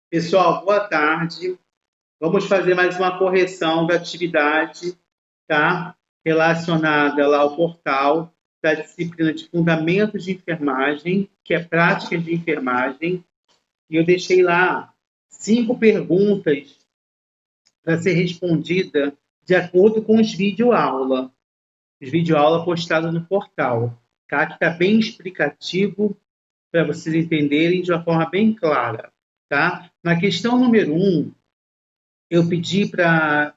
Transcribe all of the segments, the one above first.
Pessoal, boa tarde. Vamos fazer mais uma correção da atividade, tá? Relacionada lá ao portal da disciplina de Fundamentos de Enfermagem, que é Práticas de Enfermagem. E eu deixei lá 5 perguntas para ser respondida de acordo com os vídeo-aula postados no portal, tá? Que está bem explicativo para vocês entenderem de uma forma bem clara, tá? Na questão número 1, eu pedi para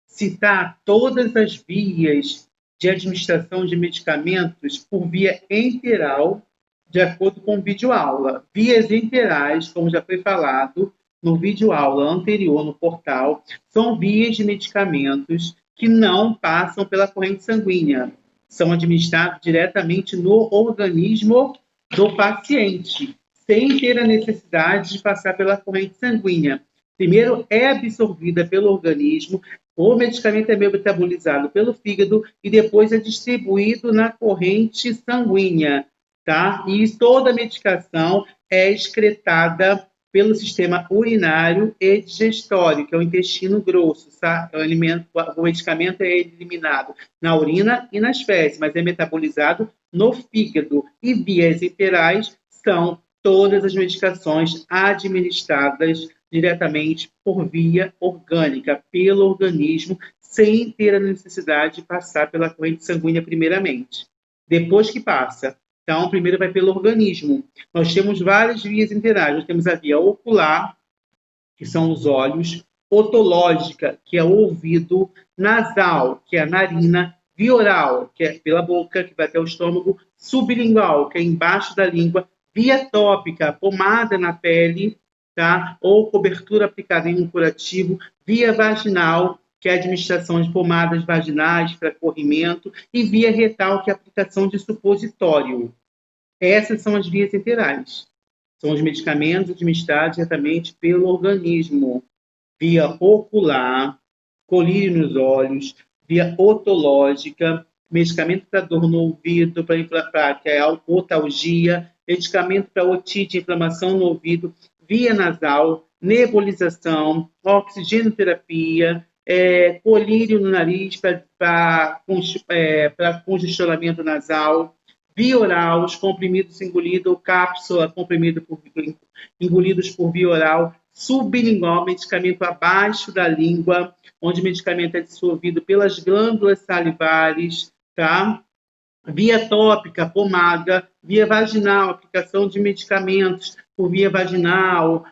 citar todas as vias de administração de medicamentos por via enteral, de acordo com o vídeo-aula. Vias enterais, como já foi falado no vídeo-aula anterior no portal, são vias de medicamentos que não passam pela corrente sanguínea, são administrados diretamente no organismo do paciente, sem ter a necessidade de passar pela corrente sanguínea. Primeiro é absorvida pelo organismo, o medicamento é metabolizado pelo fígado e depois é distribuído na corrente sanguínea, tá? E toda a medicação é excretada pelo sistema urinário e digestório, que é o intestino grosso, tá? O medicamento é eliminado na urina e nas fezes, mas é metabolizado no fígado. E vias enterais são todas as medicações administradas diretamente por via orgânica, pelo organismo, sem ter a necessidade de passar pela corrente sanguínea primeiramente. Depois que passa, então, primeiro vai pelo organismo. Nós temos várias vias enterais. Nós temos a via ocular, que são os olhos, otológica, que é o ouvido, nasal, que é a narina, via oral, que é pela boca, que vai até o estômago, sublingual, que é embaixo da língua, via tópica, pomada na pele, tá? Ou cobertura aplicada em um curativo, via vaginal, que é a administração de pomadas vaginais para corrimento, e via retal, que é a aplicação de supositório. Essas são as vias enterais. São os medicamentos administrados diretamente pelo organismo, via ocular, colírio nos olhos, via otológica, medicamento para dor no ouvido, para que é a otalgia, medicamento para otite, inflamação no ouvido, via nasal, nebulização, oxigenoterapia, colírio no nariz para congestionamento nasal, via oral, os comprimidos engolidos, cápsula, engolidos por via oral, sublingual, medicamento abaixo da língua, onde o medicamento é dissolvido pelas glândulas salivares, tá? Via tópica, pomada, via vaginal, aplicação de medicamentos por via vaginal,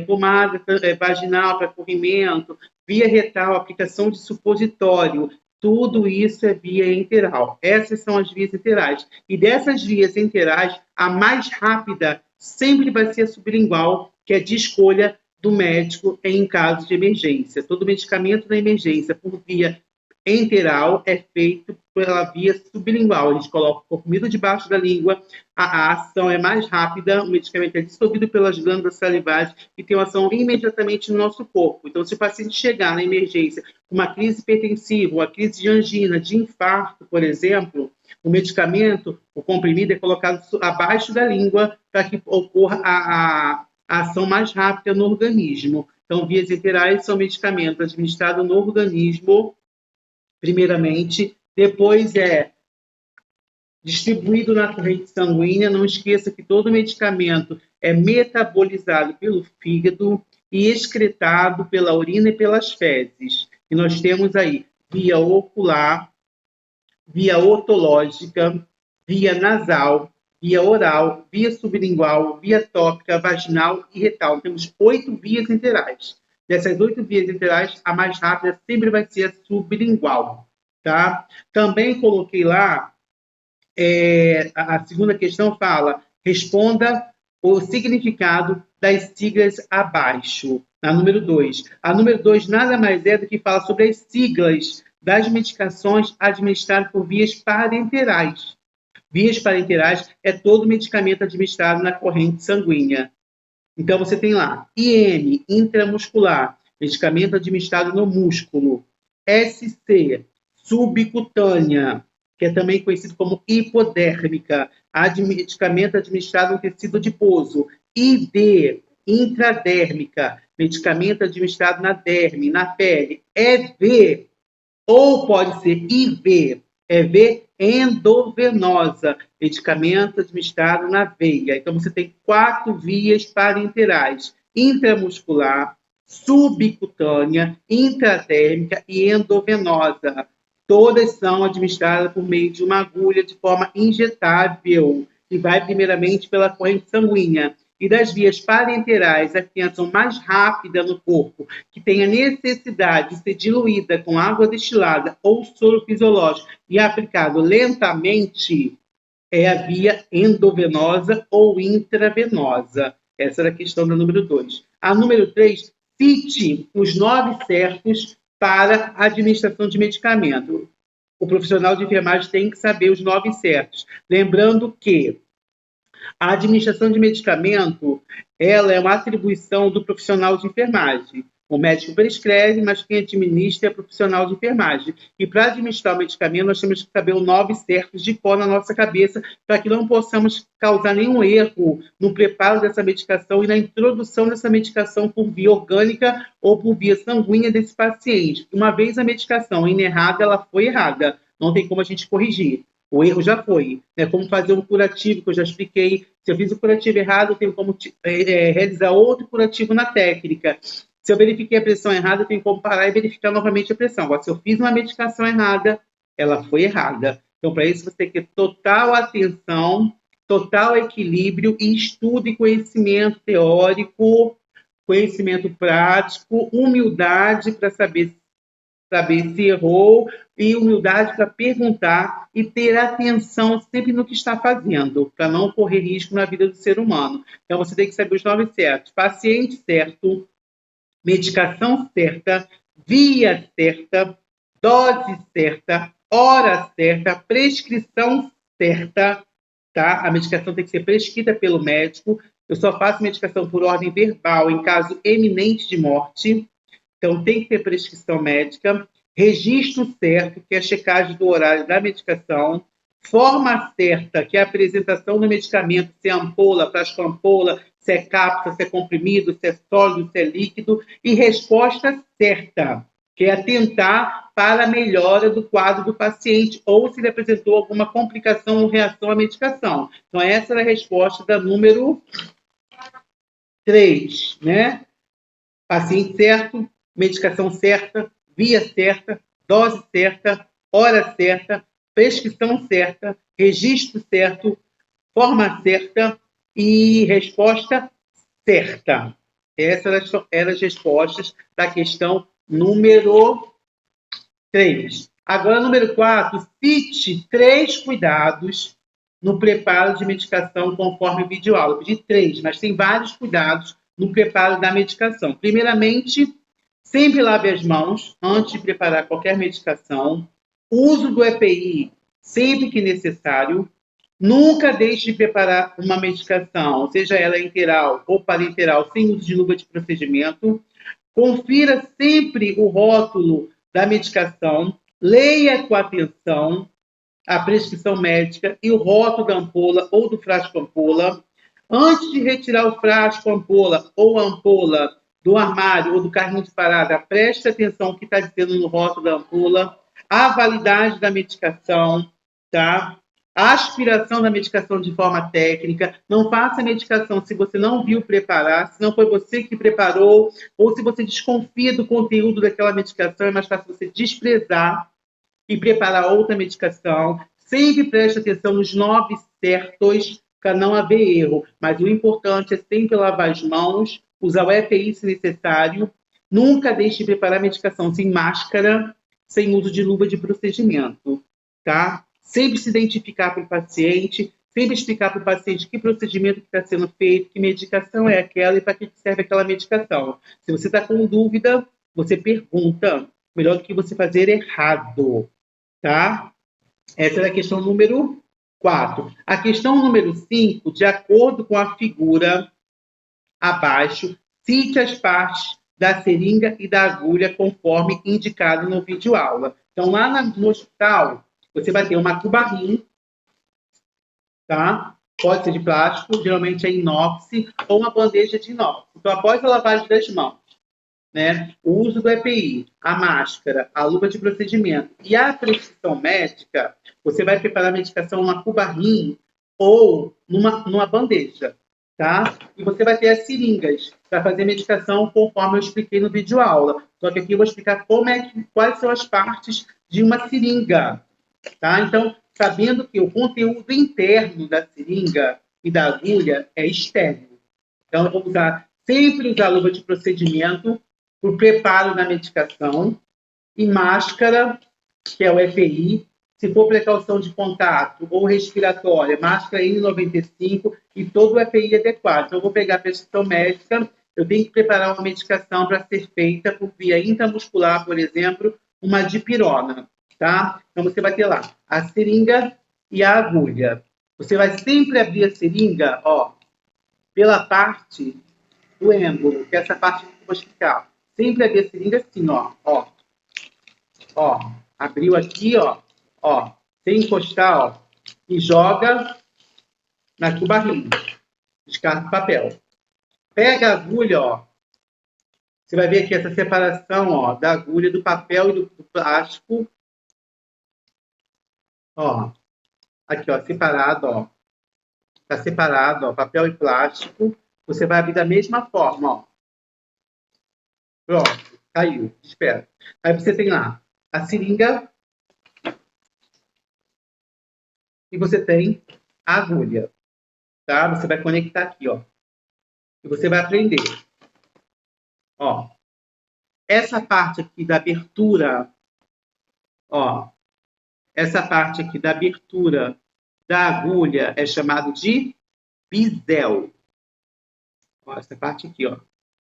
pomada vaginal para corrimento, via retal, aplicação de supositório, tudo isso é via enteral. Essas são as vias enterais. E dessas vias enterais, a mais rápida sempre vai ser a sublingual, que é de escolha do médico em caso de emergência. Todo medicamento na emergência por via enteral é feito pela via sublingual. A gente coloca o comprimido debaixo da língua, a ação é mais rápida, o medicamento é dissolvido pelas glândulas salivares e tem uma ação imediatamente no nosso corpo. Então, se o paciente chegar na emergência com uma crise hipertensiva, uma crise de angina, de infarto, por exemplo, o medicamento, o comprimido, é colocado abaixo da língua para que ocorra a ação mais rápida no organismo. Então, vias enterais são medicamentos administrados no organismo primeiramente, depois é distribuído na corrente sanguínea. Não esqueça que todo medicamento é metabolizado pelo fígado e excretado pela urina e pelas fezes. E nós temos aí via ocular, via otológica, via nasal, via oral, via sublingual, via tópica, vaginal e retal. Temos 8 vias enterais. Dessas 8 vias enterais, a mais rápida sempre vai ser a sublingual, tá? Também coloquei lá, a segunda questão fala, responda o significado das siglas abaixo, na número 2. A número 2 nada mais é do que fala sobre as siglas das medicações administradas por vias parenterais. Vias parenterais é todo medicamento administrado na corrente sanguínea. Então, você tem lá IM, intramuscular, medicamento administrado no músculo. SC, subcutânea, que é também conhecido como hipodérmica, medicamento administrado no tecido adiposo. ID, intradérmica, medicamento administrado na derme, na pele, EV, ou pode ser IV, EV endovenosa, medicamento administrado na veia. Então, você tem 4 vias parenterais: intramuscular, subcutânea, intradérmica e endovenosa. Todas são administradas por meio de uma agulha de forma injetável, que vai primeiramente pela corrente sanguínea. E das vias parenterais, a criação mais rápida no corpo, que tem a necessidade de ser diluída com água destilada ou soro fisiológico e aplicado lentamente, é a via endovenosa ou intravenosa. Essa era a questão da número 2. A número 3, cite os 9 certos para a administração de medicamento. O profissional de enfermagem tem que saber os 9 certos. Lembrando que a administração de medicamento, ela é uma atribuição do profissional de enfermagem. O médico prescreve, mas quem administra é o profissional de enfermagem. E para administrar o medicamento, nós temos que saber os 9 certos de cor na nossa cabeça, para que não possamos causar nenhum erro no preparo dessa medicação e na introdução dessa medicação por via orgânica ou por via sanguínea desse paciente. Uma vez a medicação errada, ela foi errada. Não tem como a gente corrigir. O erro já foi. Né? Como fazer um curativo, que eu já expliquei. Se eu fiz o curativo errado, eu tenho como realizar outro curativo na técnica. Se eu verifiquei a pressão errada, eu tenho como parar e verificar novamente a pressão. Agora, se eu fiz uma medicação errada, ela foi errada. Então, para isso, você tem que ter total atenção, total equilíbrio e estudo e conhecimento teórico, conhecimento prático, humildade para saber se errou e humildade para perguntar e ter atenção sempre no que está fazendo, para não correr risco na vida do ser humano. Então, você tem que saber os 9 certos: paciente certo, medicação certa, via certa, dose certa, hora certa, prescrição certa, tá? A medicação tem que ser prescrita pelo médico. Eu só faço medicação por ordem verbal em caso eminente de morte. Então, tem que ter prescrição médica, registro certo, que é a checagem do horário da medicação, forma certa, que é a apresentação do medicamento, se é ampola, plasma-ampola, se é cápsula, se é comprimido, se é sólido, se é líquido, e resposta certa, que é atentar para a melhora do quadro do paciente, ou se ele apresentou alguma complicação ou reação à medicação. Então, essa é a resposta da número 3, né? Paciente certo, medicação certa, via certa, dose certa, hora certa, prescrição certa, registro certo, forma certa e resposta certa. Essas eram as respostas da questão número 3. Agora, número 4, cite 3 cuidados no preparo de medicação conforme o videoaula. Eu pedi 3, mas tem vários cuidados no preparo da medicação. Primeiramente, sempre lave as mãos antes de preparar qualquer medicação. Uso do EPI sempre que necessário. Nunca deixe de preparar uma medicação, seja ela interal ou parenteral, sem uso de luva de procedimento. Confira sempre o rótulo da medicação. Leia com atenção a prescrição médica e o rótulo da ampola ou do frasco ampola. Antes de retirar o frasco ampola ou a ampola do armário ou do carrinho de parada, preste atenção no que está dizendo no rótulo da ampola, a validade da medicação, tá? A aspiração da medicação de forma técnica. Não faça a medicação se você não viu preparar, se não foi você que preparou, ou se você desconfia do conteúdo daquela medicação, é mais fácil você desprezar e preparar outra medicação. Sempre preste atenção nos 9 certos para não haver erro. Mas o importante é sempre lavar as mãos, usar o EPI se necessário. Nunca deixe de preparar medicação sem máscara, sem uso de luva de procedimento, tá? Sempre se identificar para o paciente, sempre explicar para o paciente que procedimento que está sendo feito, que medicação é aquela e para que serve aquela medicação. Se você está com dúvida, você pergunta. Melhor do que você fazer errado, tá? Essa é a questão número 4. A questão número 5, de acordo com a figura abaixo, cite as partes da seringa e da agulha conforme indicado no vídeo aula. Então, lá no hospital, você vai ter uma tubarrim, tá? pode ser de plástico, geralmente é inox, ou uma bandeja de inox. Então, após a lavagem das mãos, né, o uso do EPI, a máscara, a luva de procedimento e a prescrição médica, você vai preparar a medicação numa cubarrim ou numa bandeja, tá? E você vai ter as seringas para fazer medicação conforme eu expliquei no vídeo aula. Só que aqui eu vou explicar quais são as partes de uma seringa, tá? Então, sabendo que o conteúdo interno da seringa e da agulha é externo. Então, eu vou sempre usar luva de procedimento para o preparo da medicação e máscara, que é o EPI. Se for precaução de contato ou respiratória, máscara N95 e todo o EPI adequado. Então, eu vou pegar a prescrição médica, eu tenho que preparar uma medicação para ser feita por via intramuscular, por exemplo, uma dipirona, tá? Então, você vai ter lá a seringa e a agulha. Você vai sempre abrir a seringa, ó, pela parte do êmbolo, que é essa parte que eu vou explicar. Sempre abrir a seringa assim, ó. Abriu aqui, ó, sem encostar, ó, e joga na cubarrinha. Descarta o papel. Pega a agulha, ó. Você vai ver aqui essa separação, ó, da agulha, do papel e do plástico. Ó, aqui, ó, separado, ó. Tá separado, ó, papel e plástico. Você vai abrir da mesma forma, ó. Pronto, caiu, espera. Aí você tem lá a seringa e você tem a agulha, tá? Você vai conectar aqui, ó. E você vai aprender. Ó, essa parte aqui da abertura, ó, essa parte aqui da abertura da agulha é chamado de bisel. Ó, essa parte aqui, ó.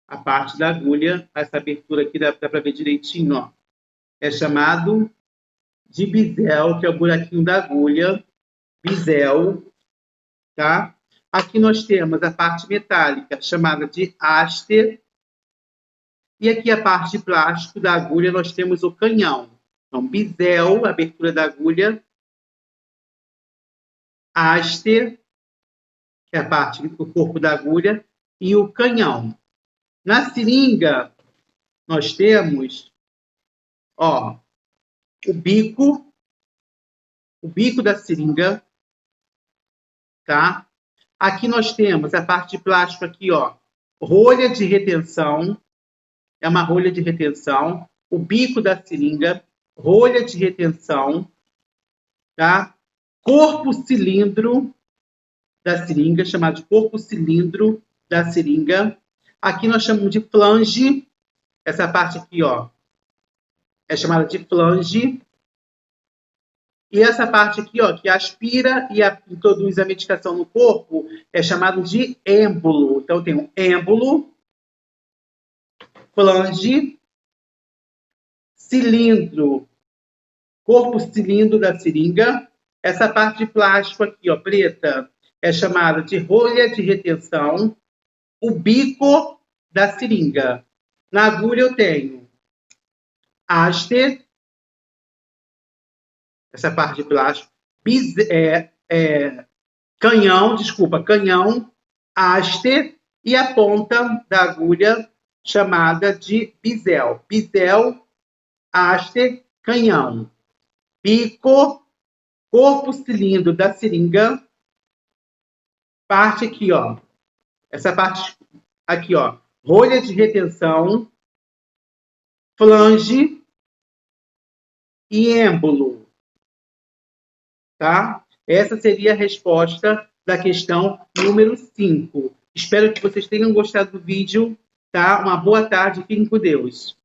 A parte da agulha, essa abertura aqui, dá para ver direitinho, ó. É chamado de bisel, que é o buraquinho da agulha. Bisel, tá? Aqui nós temos a parte metálica, chamada de haste. E aqui a parte de plástico da agulha, nós temos o canhão. Então, bisel, abertura da agulha. Haste, que é a parte do corpo da agulha. E o canhão. Na seringa, nós temos, ó, o bico da seringa, tá? Aqui nós temos a parte de plástico aqui, ó, rolha de retenção, é uma rolha de retenção, o bico da seringa, rolha de retenção, tá? Corpo cilindro da seringa, chamado de corpo cilindro da seringa. Aqui nós chamamos de flange, essa parte aqui, ó, é chamada de flange. E essa parte aqui, ó, que aspira e introduz a medicação no corpo, é chamado de êmbolo. Então, tem um êmbolo, flange, cilindro, corpo cilindro da seringa. Essa parte de plástico aqui, ó, preta, é chamada de rolha de retenção, o bico da seringa. Na agulha eu tenho haste, essa parte de plástico, canhão, haste e a ponta da agulha chamada de bisel. Bisel, haste, canhão. Bico, corpo cilindro da seringa, parte aqui, ó. Essa parte aqui, ó. Rolha de retenção, flange e êmbolo. Tá? Essa seria a resposta da questão número 5. Espero que vocês tenham gostado do vídeo, tá? Uma boa tarde, fiquem com Deus.